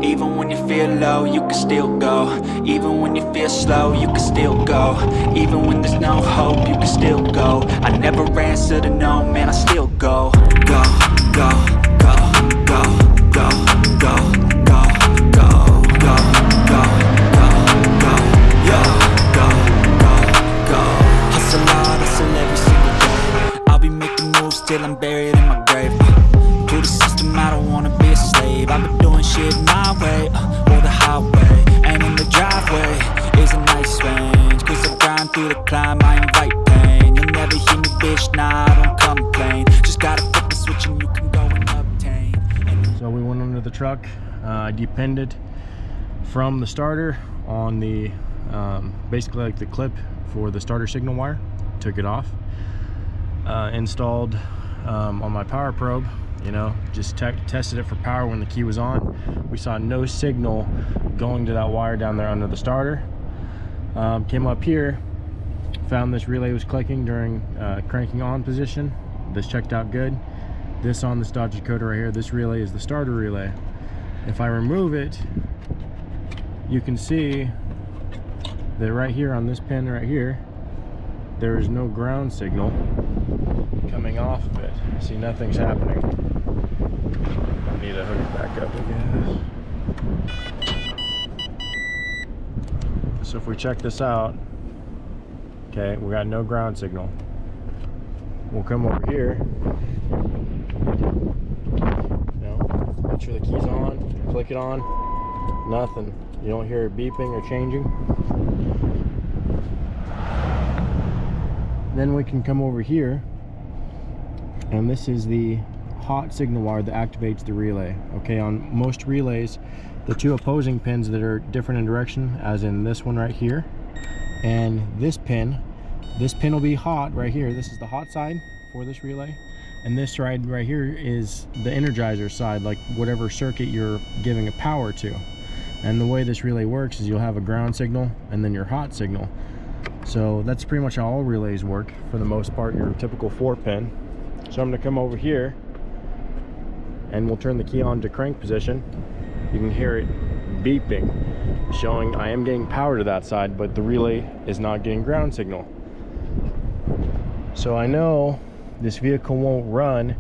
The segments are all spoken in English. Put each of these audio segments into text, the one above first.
Even when you feel low, you can still go. Even when you feel slow, you can still go. Even when there's no hope, you can still go. I never answer to no, man, I still go. Go, go, go, go, go, go, go, go, go, go, go, go, yo, go, go, go. Hustle hard, hustle every single day. I'll be making moves till I'm buried in my grave. To the system, I don't wanna be a slave. I've been doing shit my way, or the highway. And in the driveway is a nice range, cause I grind through the climb, I invite pain. You'll never hear me, bitch, nah, I don't complain. Just gotta flip the switch and you can go and obtain. So we went under the truck, I depended from the starter on the, basically like the clip for the starter signal wire, took it off, installed on my power probe. You know, just tested it for power when the key was on. We saw no signal going to that wire down there under the starter. Came up here, found this relay was clicking during cranking on position. This checked out good. This on this Dodge Dakota right here, this relay is the starter relay. If I remove it, you can see that right here on this pin right here, there is no ground signal coming off of it. See, nothing's happening. I need to hook it back up, I guess. So if we check this out, okay, we got no ground signal. We'll come over here. You know, make sure the key's on, click it on, nothing. You don't hear it beeping or changing. Then we can come over here, and this is the hot signal wire that activates the relay. Okay, on most relays, the two opposing pins that are different in direction, as in this one right here, and this pin will be hot right here. This is the hot side for this relay, and this side right here is the energizer side, like whatever circuit you're giving a power to. And the way this relay works is you'll have a ground signal and then your hot signal. So that's pretty much how all relays work for the most part, your typical 4-pin. So I'm going to come over here and we'll turn the key on to crank position. You can hear it beeping, showing I am getting power to that side, but the relay is not getting ground signal. So I know this vehicle won't run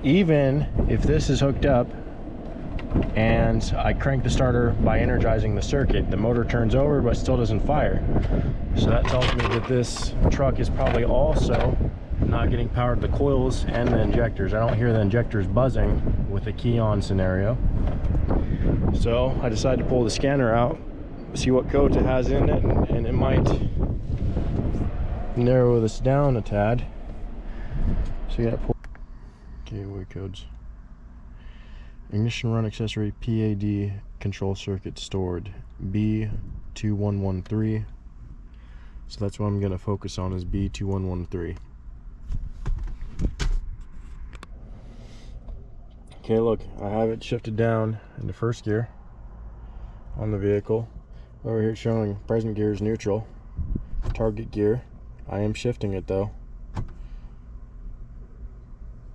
even if this is hooked up and I crank the starter by energizing the circuit. The motor turns over but still doesn't fire. So that tells me that this truck is probably also not getting power to the coils and the injectors. I don't hear the injectors buzzing with the key on scenario. So I decided to pull the scanner out, see what codes it has in it, and it might narrow this down a tad. So you gotta pull gateway codes. Ignition run accessory PAD control circuit stored B2113. So that's what I'm going to focus on, is B2113. Okay, look, I have it shifted down into first gear on the vehicle. Over here it's showing present gear is neutral, target gear. I am shifting it though.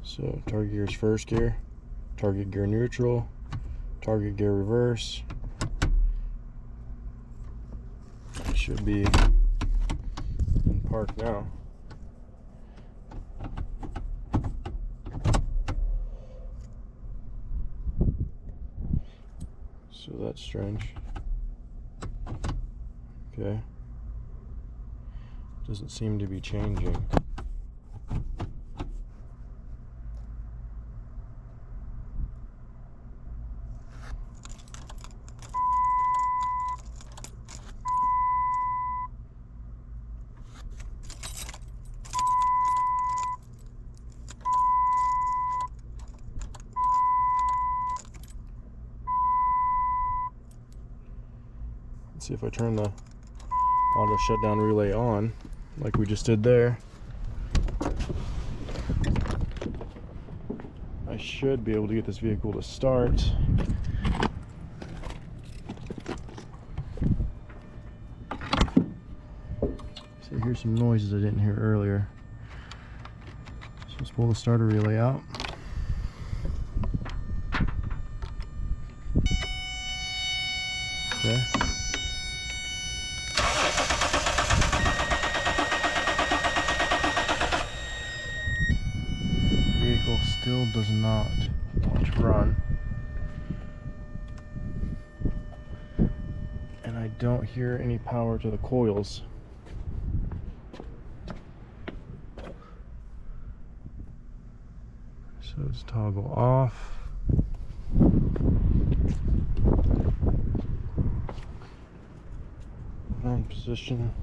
So target gear is first gear, target gear neutral, target gear reverse. It should be in park now. So that's strange. Okay. Doesn't seem to be changing. Let's see if I turn the auto shutdown relay on like we just did there. I should be able to get this vehicle to start. So here's some noises I didn't hear earlier. So let's pull the starter relay out. Okay. Vehicle still does not want to run. And I don't hear any power to the coils. So let's toggle off. On position.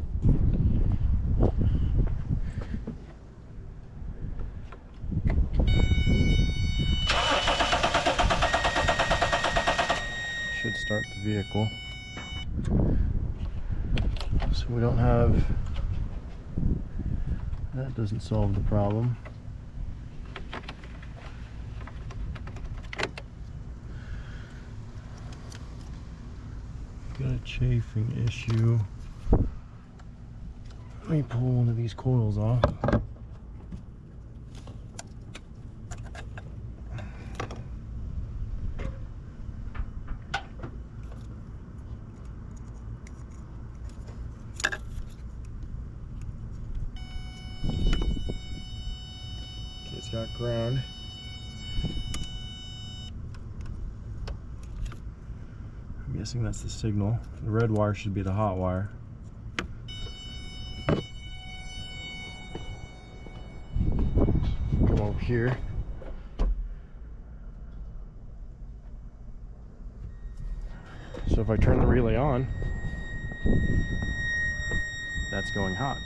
Should start the vehicle. So we don't have, that doesn't solve the problem. Got a chafing issue. Let me pull one of these coils off. Okay, it's got ground. I'm guessing that's the signal. The red wire should be the hot wire. Come over here. So if I turn the relay on, that's going hot.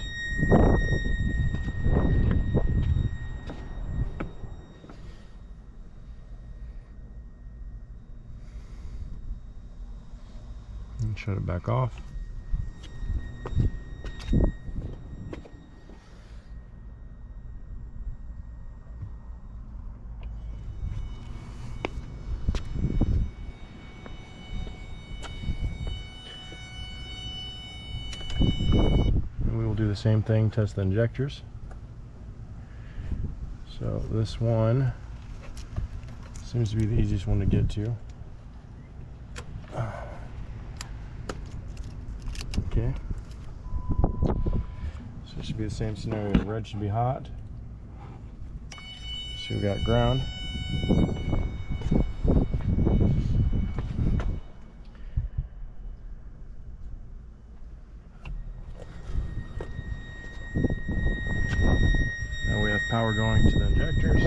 And shut it back off. And we will do the same thing, test the injectors. So this one seems to be the easiest one to get to. Okay. So it should be the same scenario. The red should be hot. So we got ground. Now we have power going to the injectors.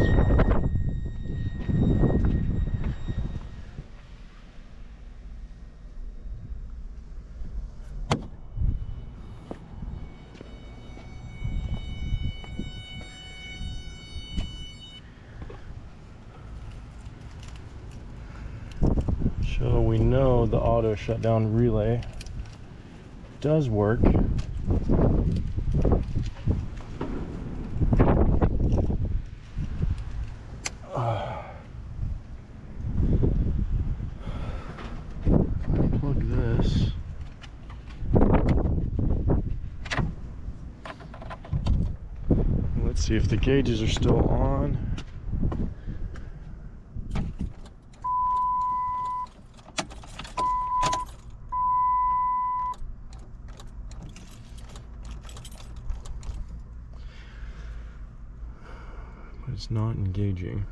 So we know the auto shutdown relay does work. Unplug this. Let's see if the gauges are still on. But it's not engaging.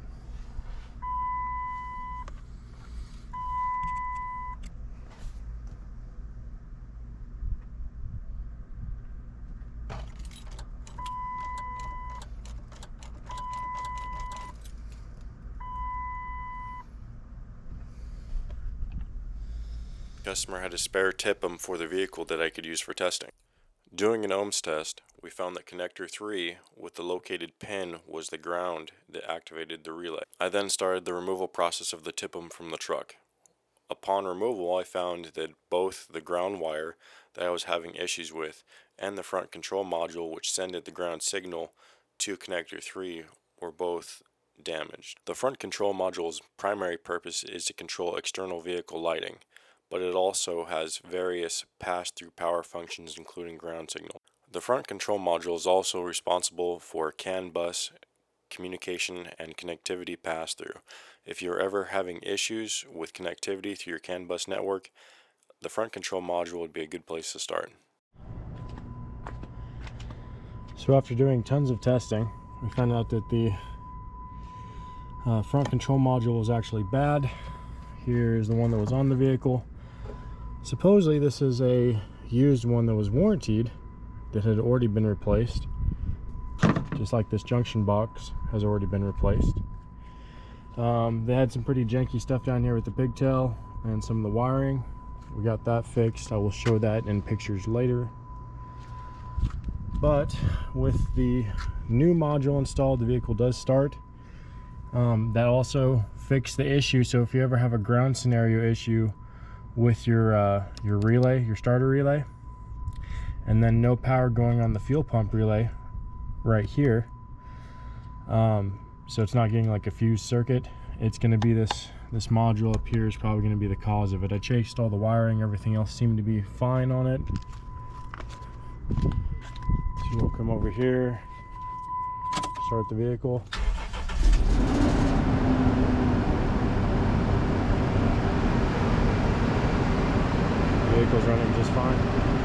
Customer had a spare TIPM for the vehicle that I could use for testing. Doing an ohms test, we found that connector 3 with the located pin was the ground that activated the relay. I then started the removal process of the TIPM from the truck. Upon removal, I found that both the ground wire that I was having issues with and the front control module which sended the ground signal to connector 3 were both damaged. The front control module's primary purpose is to control external vehicle lighting, but it also has various pass-through power functions including ground signal. The front control module is also responsible for CAN bus communication and connectivity pass-through. If you're ever having issues with connectivity through your CAN bus network, the front control module would be a good place to start. So after doing tons of testing, we found out that the front control module was actually bad. Here's the one that was on the vehicle. Supposedly this is a used one that was warranted, that had already been replaced, just like this junction box has already been replaced. They had some pretty janky stuff down here with the pigtail and some of the wiring. We got that fixed. I will show that in pictures later. But with the new module installed, the vehicle does start. That also fixed the issue. So if you ever have a ground scenario issue with your relay, your starter relay, and then no power going on the fuel pump relay right here, so it's not getting like a fused circuit, it's going to be this module up here is probably going to be the cause of it. I chased all the wiring, everything else seemed to be fine on it. So we'll come over here, start the vehicle. The vehicle's running just fine.